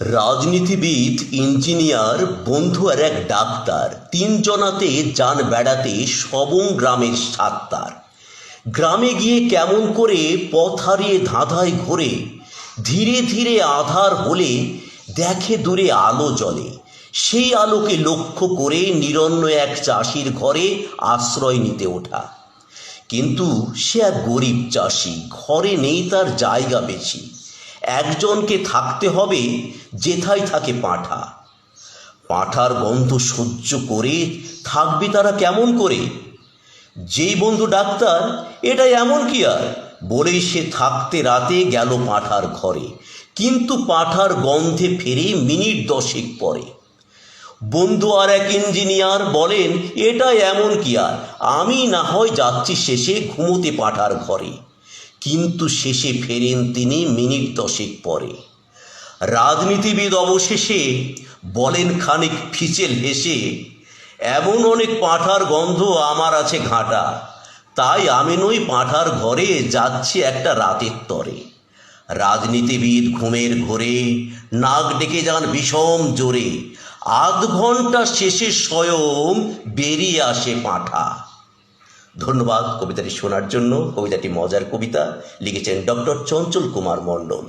রাজনীতিবিদ, ইঞ্জিনিয়ার, বন্ধু আর এক ডাক্তার, তিনজনাতে যান বেড়াতে সবং গ্রামের সাত্তার। গ্রামে গিয়ে কেমন করে পথ হারিয়ে ধাঁধায় ঘোরে, ধীরে ধীরে আঁধার হলে দেখে দূরে আলো জ্বলে। সেই আলোকে লক্ষ্য করে নিরন্ন এক চাষির ঘরে আশ্রয় নিতে ওঠা। কিন্তু সে এক গরিব চাষি, ঘরে নেই তার জায়গা বেশি। একজনকে থাকতে হবে যেথায় থাকে পাঁঠা। পাঁঠার গন্ধ সহ্য করে থাকবে তারা কেমন করে? যেই বন্ধু ডাক্তার, এটা এমন কি আর, বলেই সে থাকতে রাতে গেল পাঁঠার ঘরে। কিন্তু পাঁঠার গন্ধে ফেরে মিনিট 10 পরে। বন্ধু আর এক ইঞ্জিনিয়ার বলেন, এটা এমন কি আর, আমি না হয় যাচ্ছি শেষে ঘুমোতে পাঁঠার ঘরে। কিন্তু শেষে ফেরেন তিনি মিনিট 10 পরে। রাজনীতিবিদ অবশেষে বলেন খানিক ফিচেল হেসে, এমন অনেক পাঁঠার গন্ধ আমার আছে ঘাঁটা, তাই আমি নই পাঁঠার ঘরে যাচ্ছি একটা রাতের তরে। রাজনীতিবিদ ঘুমের ঘোরে নাক ডেকে যান বিষম জোরে। আধ ঘন্টা শেষে স্বয়ং বেরিয়ে আসে পাঁঠা। ধন্যবাদ কবিতাটি শোনার জন্য। কবিতাটি মজার কবিতা, লিখেছেন ডক্টর চঞ্চল কুমার মণ্ডল।